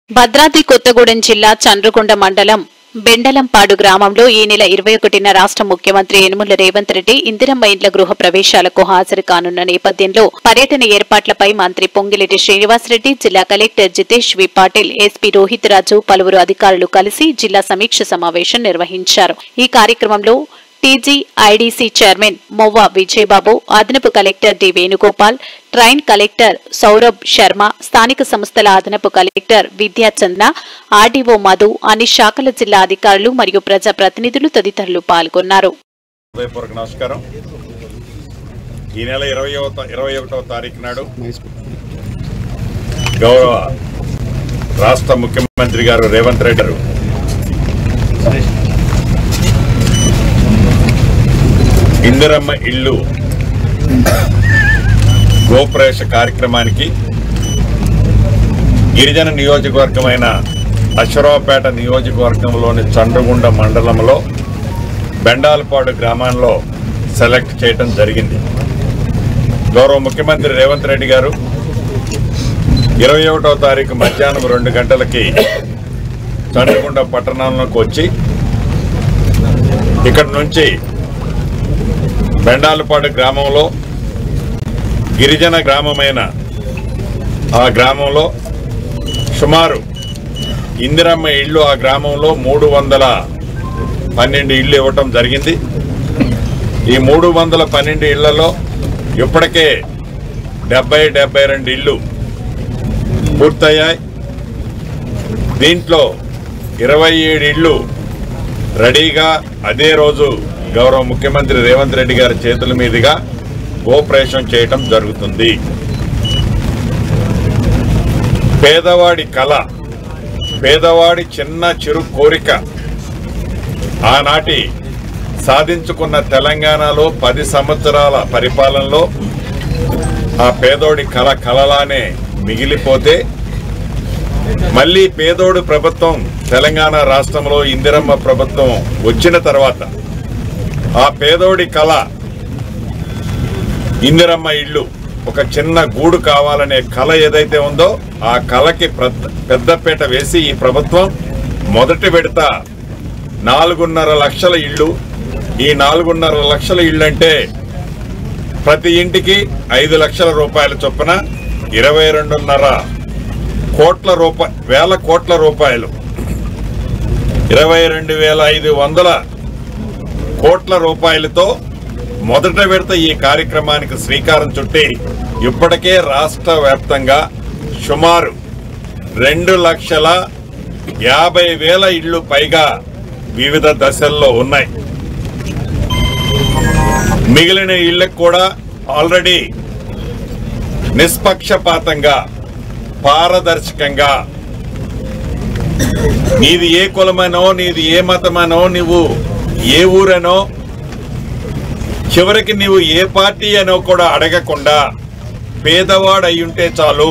భద్రాద్రి కొత్తగూడెం జిల్లా చండ్రకొండ మండలం బెండలంపాడు గ్రామంలో ఈ నెల 21న రాష్ట్ర ముఖ్యమంత్రి యనమల రేవంత్ రెడ్డి ఇందిరమ్మ ఇండ్ల గృహ ప్రవేశాలకు హాజరు కానున్న నేపథ్యంలో పర్యటన ఏర్పాట్లపై మంత్రి పొంగిలేటి శ్రీనివాసరెడ్డి, జిల్లా కలెక్టర్ జితేష్ వి పాటిల్, ఎస్పీ రోహిత్ రాజు, పలువురు అధికారులు కలిసి జిల్లా సమీక్ష సమావేశం నిర్వహించారు. ఈ కార్యక్రమంలో టీజీఐడీసీ చైర్మన్ మొవ్వ విజయబాబు, అదనపు collector D Venugopal, trainee collector Saurabh Sharma, స్థానిక సంస్థల అదనపు కలెక్టర్ విద్యాచంద్ర, ఆర్డీఓ మధు, అన్ని శాఖల జిల్లా అధికారులు మరియు ప్రజాప్రతినిధులు తదితరులు పాల్గొన్నారు. నమస్కారం. ఈ నెల 21వ తారీఖు నాడు గౌరవ రాష్ట్ర ముఖ్యమంత్రి గారు రేవంత్ రెడ్డి గారు ఇందిరమ్మ ఇల్లు గోప్రవేశ కార్యక్రమానికి గిరిజన నియోజకవర్గమైన అశ్వరావుపేట నియోజకవర్గంలోని చండ్రకొండ మండలంలో బెండాలపాడు గ్రామంలో సెలెక్ట్ చేయడం జరిగింది. గౌరవ ముఖ్యమంత్రి రేవంత్ రెడ్డి గారు 21వ తారీఖు మధ్యాహ్నం 2 గంటలకి చండ్రకొండ పట్టణంలోకి వచ్చి ఇక్కడ నుంచి బెండాలపాడు గ్రామంలో గిరిజన గ్రామమైన ఆ గ్రామంలో సుమారు ఇందిరమ్మ ఇళ్ళు ఆ గ్రామంలో 312 ఇళ్ళు ఇవ్వటం జరిగింది. ఈ 312 ఇళ్లలో ఇప్పటికే 72 ఇళ్ళు పూర్తయ్యాయి. దీంట్లో 27 ఇళ్ళు రెడీగా అదే రోజు గౌరవ ముఖ్యమంత్రి రేవంత్ రెడ్డి గారి చేతుల మీదుగా గోప్రవేశం చేయటం జరుగుతుంది. పేదవాడి కళ, పేదవాడి చిన్న చిరు కోరిక ఆనాటి సాధించుకున్న తెలంగాణలో 10 సంవత్సరాల పరిపాలనలో ఆ పేదోడి కళ కలలానే మిగిలిపోతే మళ్ళీ పేదోడు ప్రభుత్వం తెలంగాణ రాష్ట్రంలో ఇందిరమ్మ ప్రభుత్వం వచ్చిన తర్వాత ఆ పేదోడి కళ ఇందిరమ్మ ఇళ్ళు ఒక చిన్న గూడు కావాలనే కళ ఏదైతే ఉందో ఆ కళకి పెద్దపీట వేసి ఈ ప్రభుత్వం మొదటి విడత 4.5 లక్షల ఇళ్ళు. ఈ 4.5 లక్షల ఇళ్ళు అంటే ప్రతి ఇంటికి 5 లక్షల రూపాయల చొప్పున 22.5 వేల కోట్ల రూపాయలు 22,500 కోట్ల రూపాయలతో మొదట విడత ఈ కార్యక్రమానికి శ్రీకారం చుట్టి ఇప్పటికే రాష్ట్ర వ్యాప్తంగా సుమారు 2,50,000 ఇళ్లు పైగా వివిధ దశల్లో ఉన్నాయి. మిగిలిన ఇళ్లకు కూడా ఆల్రెడీ నిష్పక్షపాతంగా పారదర్శకంగా నీది ఏ కులమనో, నీది ఏ మతమనో, నువ్వు ఏ ఊరనో, చివరికి నీవు ఏ పార్టీ అనో కూడా అడగకుండా పేదవాడు అయ్యుంటే చాలు,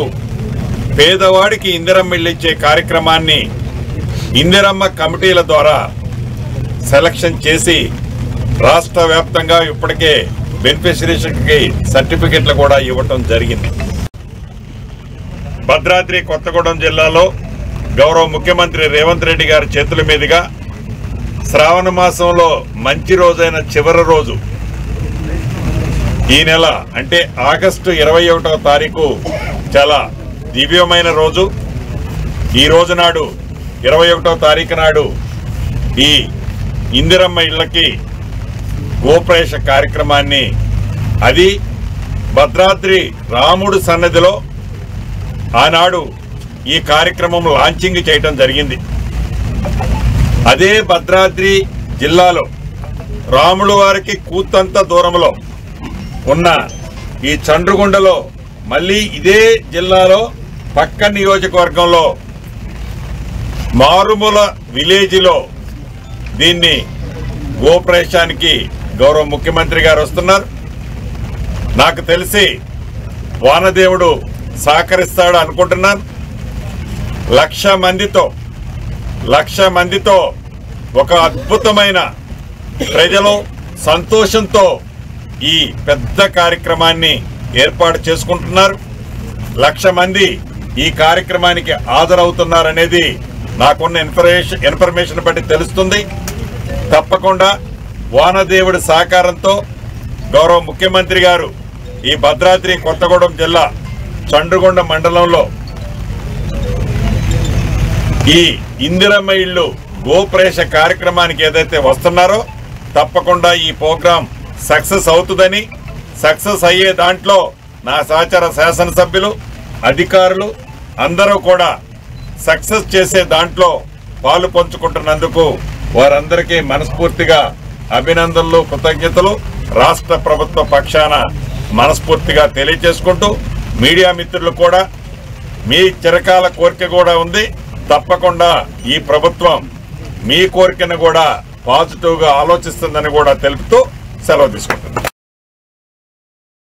పేదవాడికి ఇందిరమ్మ ఇల్లు ఇచ్చే కార్యక్రమాన్ని ఇందిరమ్మ కమిటీల ద్వారా సెలక్షన్ చేసి రాష్ట్ర వ్యాప్తంగా ఇప్పటికే బెనిఫిషరీస్కి సర్టిఫికెట్లు కూడా ఇవ్వటం జరిగింది. భద్రాద్రి కొత్తగూడెం జిల్లాలో గౌరవ ముఖ్యమంత్రి రేవంత్ రెడ్డి గారి చేతుల మీదుగా శ్రావణ మాసంలో మంచి రోజైన చివరి రోజు ఈ నెల అంటే ఆగస్టు 21వ తారీఖు చాలా దివ్యమైన రోజు. ఈ రోజు నాడు 21వ తారీఖు నాడు ఈ ఇందిరమ్మ ఇళ్లకి గోప్రవేశ కార్యక్రమాన్ని అది భద్రాద్రి రాముడు సన్నిధిలో ఆనాడు ఈ కార్యక్రమం లాంచింగ్ చేయటం జరిగింది. అదే భద్రాద్రి జిల్లాలో రాముల వారికి కూతంత దూరంలో ఉన్న ఈ చండ్రకొండలో మళ్ళీ ఇదే జిల్లాలో పక్క నియోజకవర్గంలో మారుమూల విలేజ్లో దీన్ని గోప్రవేశానికి గౌరవ ముఖ్యమంత్రి గారు వస్తున్నారు. నాకు తెలిసి వానదేవుడు సహకరిస్తాడు అనుకుంటున్నాను. 1,00,000 మందితో ఒక అద్భుతమైన ప్రజలు సంతోషంతో ఈ పెద్ద కార్యక్రమాన్ని ఏర్పాటు చేసుకుంటున్నారు. 1,00,000 మంది ఈ కార్యక్రమానికి హాజరవుతున్నారనేది నాకున్న ఇన్ఫర్మేషన్ బట్టి తెలుస్తుంది. తప్పకుండా వానదేవుడి సహకారంతో గౌరవ ముఖ్యమంత్రి గారు ఈ భద్రాద్రి కొత్తగూడెం జిల్లా చండ్రుగొండ మండలంలో ఈ ఇందిరమ్మ ఇళ్ళు గోప్రవేశ కార్యక్రమానికి ఏదైతే వస్తున్నారో తప్పకుండా ఈ ప్రోగ్రాం సక్సెస్ అవుతుందని, సక్సెస్ అయ్యే దాంట్లో నా సహచర శాసనసభ్యులు అధికారులు అందరూ కూడా సక్సెస్ చేసే దాంట్లో పాలు పంచుకుంటున్నందుకు వారందరికీ మనస్ఫూర్తిగా అభినందనలు, కృతజ్ఞతలు రాష్ట్ర ప్రభుత్వ పక్షాన మనస్ఫూర్తిగా తెలియజేసుకుంటూ, మీడియా మిత్రులు కూడా మీ చిరకాల కోరిక కూడా ఉంది. తప్పకుండా ఈ ప్రభుత్వం మీ కోరికను కూడా పాజిటివ్గా ఆలోచిస్తుందని కూడా తెలుపుతూ సెలవు తీసుకుంటుంది.